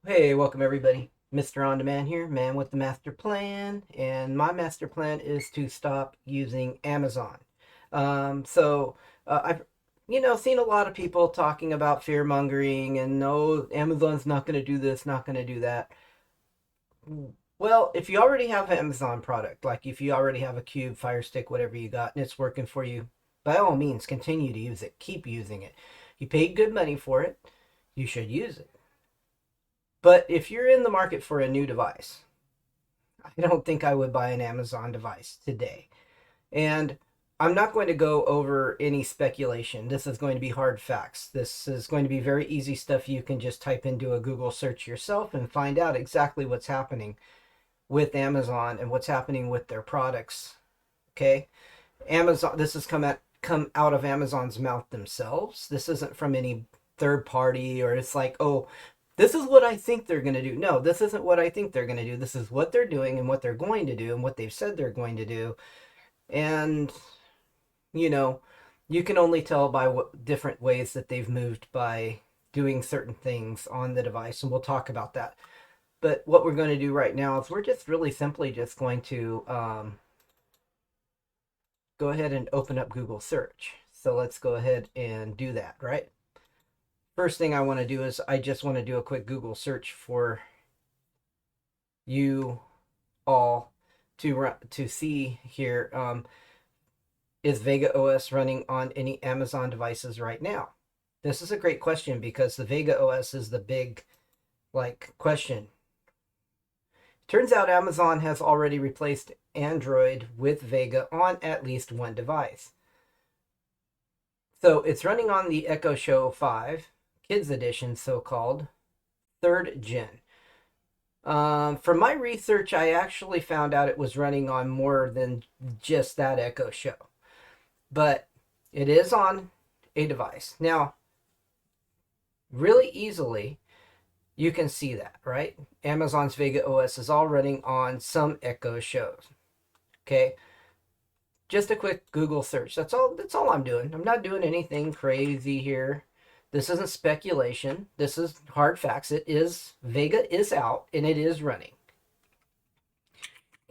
Hey, welcome everybody. Mr. On Demand here, man with the master plan, and my master plan is to stop using Amazon. I've seen a lot of people talking about fear mongering and no, Amazon's not going to do this, not going to do that. Well, if you already have an Amazon product, like if you already have a Cube, Fire Stick, whatever you got, and it's working for you, by all means, continue to use it. Keep using it. You paid good money for it. You should use it. But if you're in the market for a new device, I don't think I would buy an Amazon device today. And I'm not going to go over any speculation. This is going to be hard facts. This is going to be very easy stuff you can just type into a Google search yourself and find out exactly what's happening with Amazon and what's happening with their products. Okay? Amazon, this has come out of Amazon's mouth themselves. This isn't from any third party, or it's like, oh, this is what I think they're going to do. No, this isn't what I think they're going to do. This is what they're doing and what they're going to do and what they've said they're going to do. And, you know, you can only tell by what different ways that they've moved by doing certain things on the device. And we'll talk about that. But what we're going to do right now is we're just really simply just going to go ahead and open up Google search. So let's go ahead and do that, right? First thing I want to do is I just want to do a quick Google search for you all to see here. Is Vega OS running on any Amazon devices right now? This is a great question because the Vega OS is the big question. Turns out Amazon has already replaced Android with Vega on at least one device. So it's running on the Echo Show 5, Kids Edition, so-called, 3rd gen. From my research, I actually found out it was running on more than just that Echo Show. But it is on a device. Now, really easily, you can see that, right? Amazon's Vega OS is all running on some Echo shows. Okay? Just a quick Google search. That's all I'm doing. I'm not doing anything crazy here. This isn't speculation. This is hard facts. Vega is out and it is running.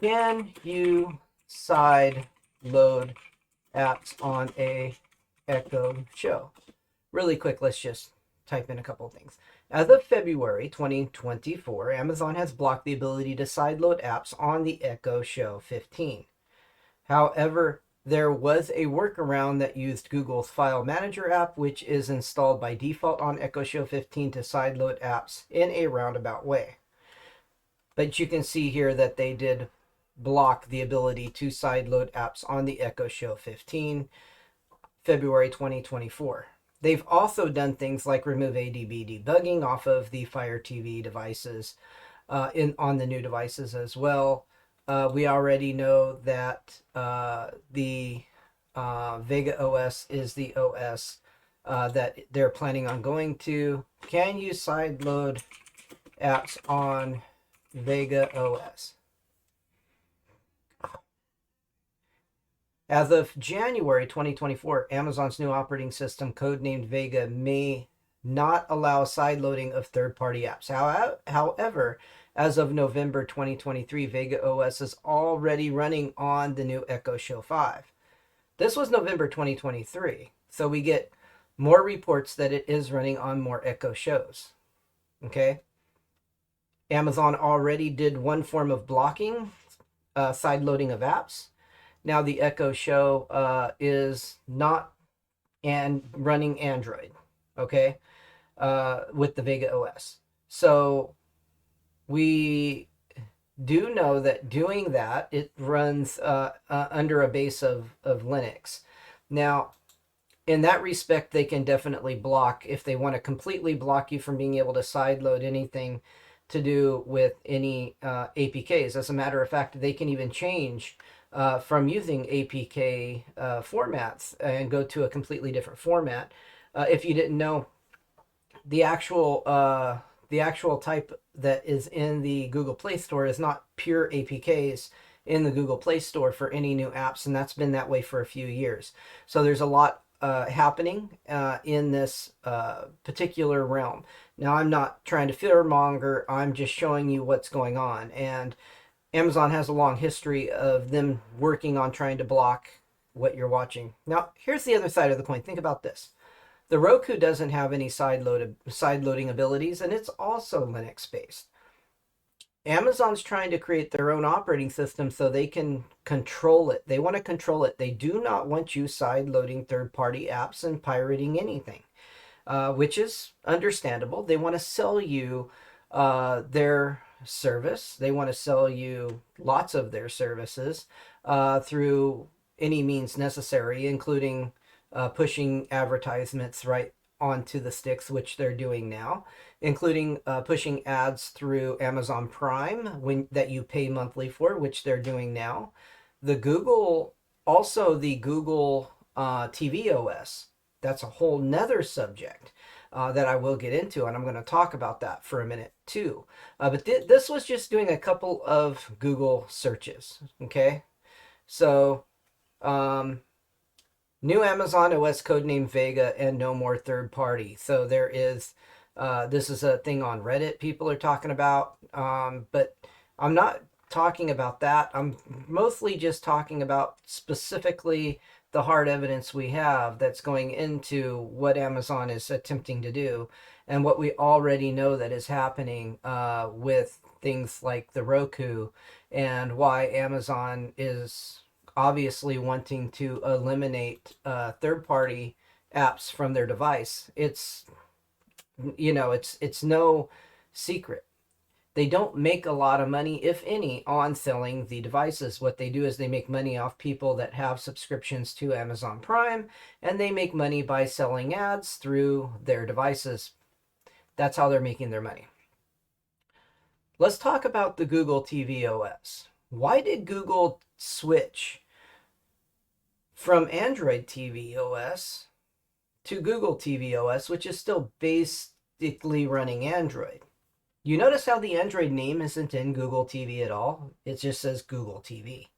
Can you side load apps on a Echo Show? Really quick, let's just type in a couple of things. As of February 2024, Amazon has blocked the ability to sideload apps on the Echo Show 15. However, there was a workaround that used Google's File Manager app, which is installed by default on Echo Show 15 to sideload apps in a roundabout way. But you can see here that they did block the ability to sideload apps on the Echo Show 15, February 2024. They've also done things like remove ADB debugging off of the Fire TV devices on the new devices as well. We already know that the Vega OS is the OS that they're planning on going to. Can you sideload apps on Vega OS? As of January 2024, Amazon's new operating system, codenamed Vega, may not allow sideloading of third-party apps. However, as of November 2023, Vega OS is already running on the new Echo Show 5. This was November 2023, so we get more reports that it is running on more Echo shows. Okay? Amazon already did one form of blocking, sideloading of apps. Now the Echo Show is not running Android, okay, with the Vega OS. So we do know that doing that, it runs under a base of Linux. Now, in that respect, they can definitely block, if they want to completely block you from being able to sideload anything to do with any APKs. As a matter of fact, they can even change from using APK formats and go to a completely different format. If you didn't know, the actual type that is in the Google Play Store is not pure APKs in the Google Play Store for any new apps, and that's been that way for a few years. So there's a lot happening in this particular realm. Now, I'm not trying to fearmonger, I'm just showing you what's going on. And Amazon has a long history of them working on trying to block what you're watching. Now, here's the other side of the coin. Think about this. The Roku doesn't have any side loading abilities, and it's also Linux based. Amazon's trying to create their own operating system so they can control it. They want to control it. They do not want you side loading third party apps and pirating anything, which is understandable. They want to sell you their service. They want to sell you lots of their services through any means necessary, including pushing advertisements right onto the sticks, which they're doing now, including pushing ads through Amazon Prime that you pay monthly for, which they're doing now. The Google, also the Google TV OS, that's a whole nother subject that I will get into, and I'm going to talk about that for a minute too. But this was just doing a couple of Google searches. Okay, so new Amazon OS codename Vega and no more third party. So there is, this is a thing on Reddit people are talking about, but I'm not talking about that. I'm mostly just talking about specifically the hard evidence we have that's going into what Amazon is attempting to do and what we already know that is happening with things like the Roku, and why Amazon is obviously wanting to eliminate third-party apps from their device. It's, you know, it's no secret. They don't make a lot of money, if any, on selling the devices. What they do is they make money off people that have subscriptions to Amazon Prime, and they make money by selling ads through their devices. That's how they're making their money. Let's talk about the Google TV OS. Why did Google switch from Android TV OS to Google TV OS, which is still basically running Android? You notice how the Android name isn't in Google TV at all? It just says Google TV.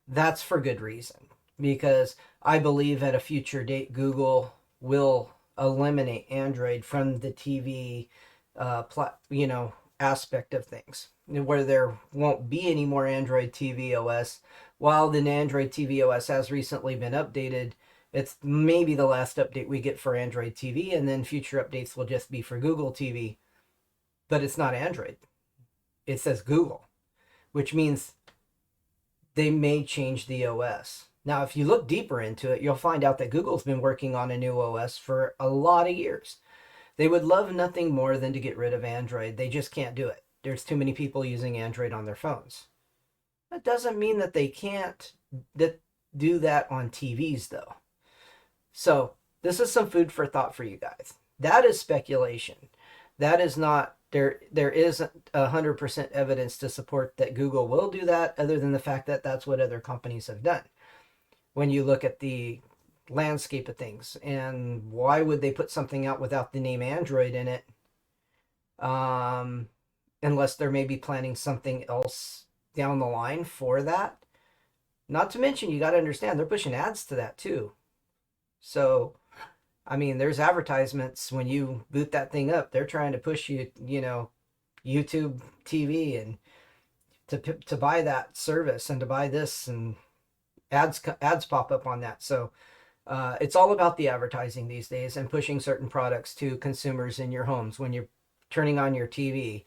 That's for good reason, because I believe at a future date Google will eliminate Android from the TV, aspect of things, where there won't be any more Android TV OS. While the Android TV OS has recently been updated, it's maybe the last update we get for Android TV, and then future updates will just be for Google TV. But it's not Android. It says Google, which means they may change the OS. Now, if you look deeper into it, you'll find out that Google's been working on a new OS for a lot of years. They would love nothing more than to get rid of Android. They just can't do it. There's too many people using Android on their phones. That doesn't mean that they can't do that on TVs, though. So this is some food for thought for you guys. That is speculation. That is not, there isn't 100% evidence to support that Google will do that, other than the fact that that's what other companies have done. When you look at the landscape of things, and why would they put something out without the name Android in it, unless they're maybe planning something else down the line for that? Not to mention, you got to understand, they're pushing ads to that too. So I mean, there's advertisements when you boot that thing up. They're trying to push you, YouTube TV, and to buy that service and to buy this, and ads pop up on that. So it's all about the advertising these days and pushing certain products to consumers in your homes. When you're turning on your TV,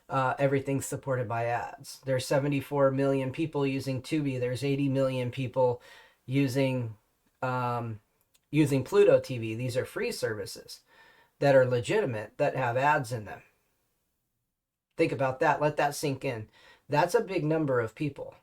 everything's supported by ads. There's 74 million people using Tubi. There's 80 million people using Pluto TV. These are free services that are legitimate, that have ads in them. Think about that. Let that sink in. That's a big number of people.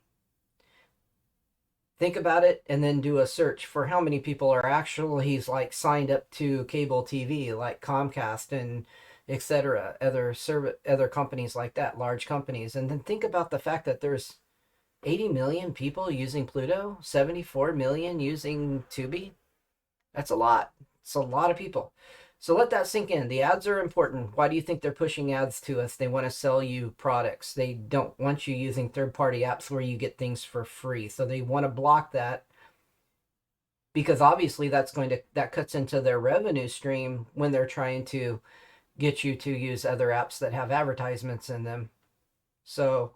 Think about it, and then do a search for how many people are actually signed up to cable TV, like Comcast and etc. Other companies like that, large companies. And then think about the fact that there's 80 million people using Pluto, 74 million using Tubi. That's a lot. It's a lot of people. So let that sink in. The ads are important. Why do you think they're pushing ads to us? They want to sell you products. They don't want you using third-party apps where you get things for free. So they want to block that, because obviously that cuts into their revenue stream when they're trying to get you to use other apps that have advertisements in them. So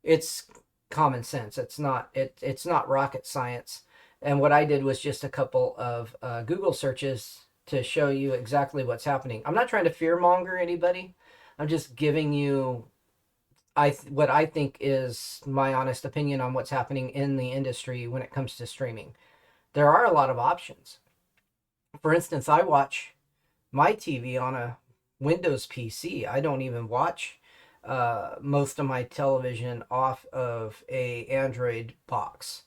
it's common sense. It's not rocket science. And what I did was just a couple of Google searches to show you exactly what's happening. I'm not trying to fearmonger anybody. I'm just giving you what I think is my honest opinion on what's happening in the industry when it comes to streaming. There are a lot of options. For instance, I watch my TV on a Windows PC. I don't even watch most of my television off of a Android box.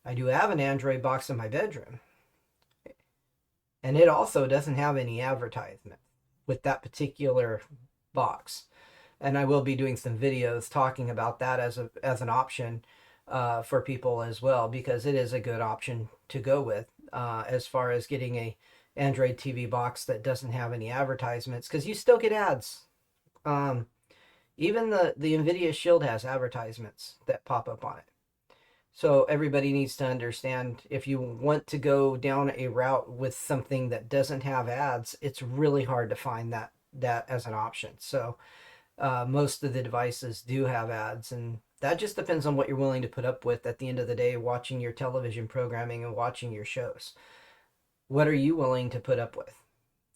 I do have an Android box in my bedroom, and it also doesn't have any advertisement with that particular box. And I will be doing some videos talking about that as an option for people as well, because it is a good option to go with as far as getting a Android TV box that doesn't have any advertisements, because you still get ads. Um, Even the NVIDIA Shield has advertisements that pop up on it. So everybody needs to understand, if you want to go down a route with something that doesn't have ads, it's really hard to find that as an option. So most of the devices do have ads, and that just depends on what you're willing to put up with at the end of the day, watching your television programming and watching your shows. What are you willing to put up with?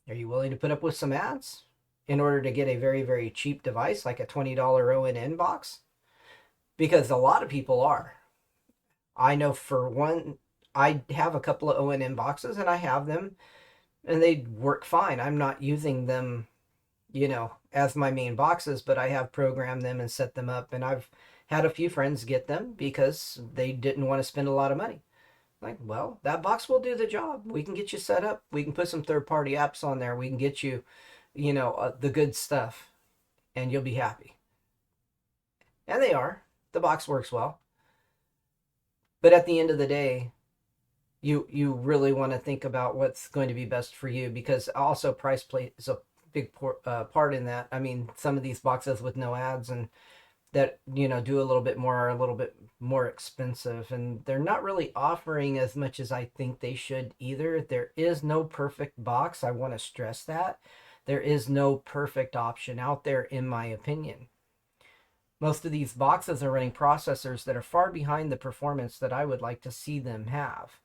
Are you willing to put up with some ads in order to get a very, very cheap device like a $20 ONN box? Because a lot of people are. I know for one, I have a couple of ONN boxes and I have them and they work fine. I'm not using them, as my main boxes, but I have programmed them and set them up. And I've had a few friends get them because they didn't want to spend a lot of money. Like, well, that box will do the job. We can get you set up. We can put some third-party apps on there. We can get you, the good stuff, and you'll be happy. And they are. The box works well. But at the end of the day, you really want to think about what's going to be best for you, because also price plays a big part in that. I mean, some of these boxes with no ads and that do a little bit more are a little bit more expensive, and they're not really offering as much as I think they should either. There is no perfect box. I want to stress that there is no perfect option out there, in my opinion. Most of these boxes are running processors that are far behind the performance that I would like to see them have,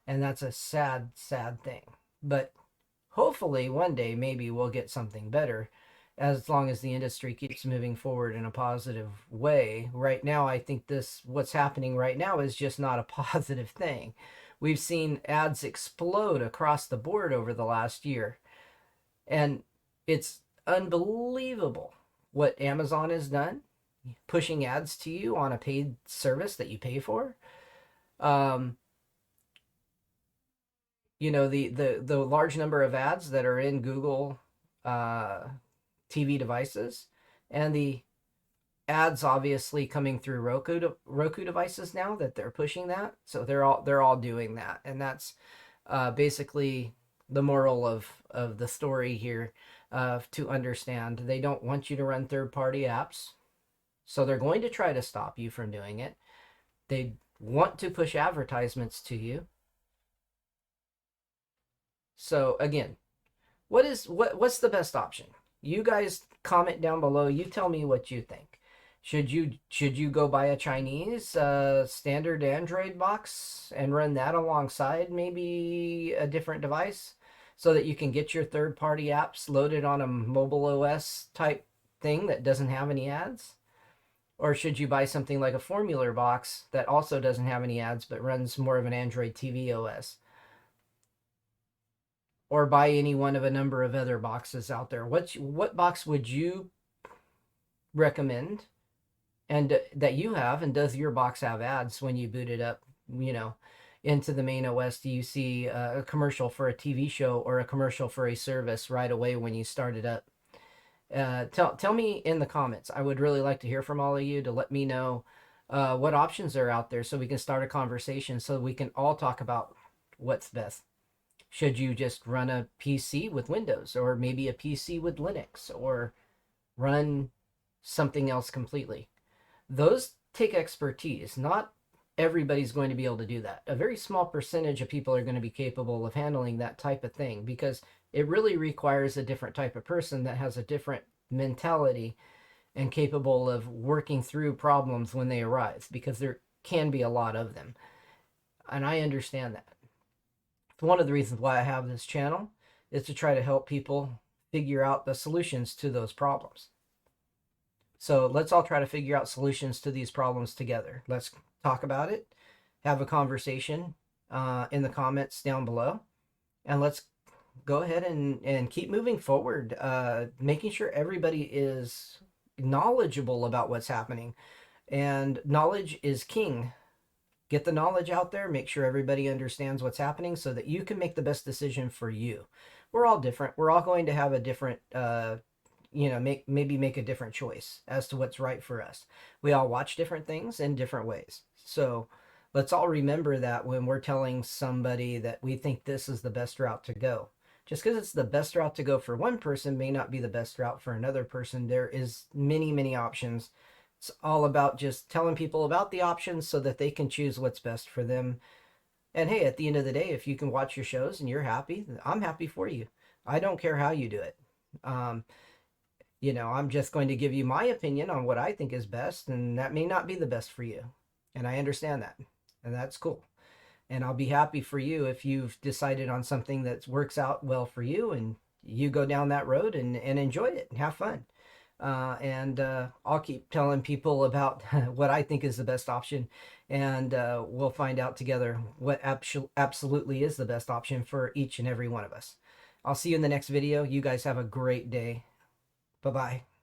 and that's a sad, sad thing. But hopefully one day maybe we'll get something better, as long as the industry keeps moving forward in a positive way. Right now, I think what's happening right now is just not a positive thing. We've seen ads explode across the board over the last year, and it's unbelievable what Amazon has done, pushing ads to you on a paid service that you pay for. Um, the large number of ads that are in Google TV devices, and the ads obviously coming through Roku devices now that they're pushing that. So they're all doing that, and that's basically the moral of the story here. To understand, they don't want you to run third-party apps, so they're going to try to stop you from doing it. They want to push advertisements to you. So again, what's the best option? You guys comment down below. You tell me what you think. Should you go buy a Chinese standard Android box and run that alongside maybe a different device, so that you can get your third-party apps loaded on a mobile OS type thing that doesn't have any ads? Or should you buy something like a Formula box that also doesn't have any ads but runs more of an Android TV OS? Or buy any one of a number of other boxes out there? What box would you recommend, and that you have, and does your box have ads when you boot it up, into the main OS? Do you see a commercial for a TV show or a commercial for a service right away when you start it up? Tell me in the comments. I would really like to hear from all of you, to let me know what options are out there, so we can start a conversation, so we can all talk about what's best. Should you just run a PC with Windows, or maybe a PC with Linux, or run something else completely? Those take expertise. Not everybody's going to be able to do that. A very small percentage of people are going to be capable of handling that type of thing, because It really requires a different type of person that has a different mentality and capable of working through problems when they arise, because there can be a lot of them. And I understand that. It's one of the reasons why I have this channel, is to try to help people figure out the solutions to those problems. So let's all try to figure out solutions to these problems together. Let's talk about it, have a conversation in the comments down below, and let's go ahead and keep moving forward, making sure everybody is knowledgeable about what's happening. And knowledge is king. Get the knowledge out there, make sure everybody understands what's happening so that you can make the best decision for you. We're all different. We're all going to have a different maybe make a different choice as to what's right for us. We all watch different things in different ways. So let's all remember that when we're telling somebody that we think this is the best route to go. Just because it's the best route to go for one person may not be the best route for another person. There is many, many options. It's all about just telling people about the options so that they can choose what's best for them. And hey, at the end of the day, if you can watch your shows and you're happy, I'm happy for you. I don't care how you do it. Um, I'm just going to give you my opinion on what I think is best, and that may not be the best for you. And I understand that. And that's cool. And I'll be happy for you if you've decided on something that works out well for you and you go down that road and enjoy it and have fun. And I'll keep telling people about what I think is the best option, and we'll find out together what absolutely is the best option for each and every one of us. I'll see you in the next video. You guys have a great day. Bye-bye.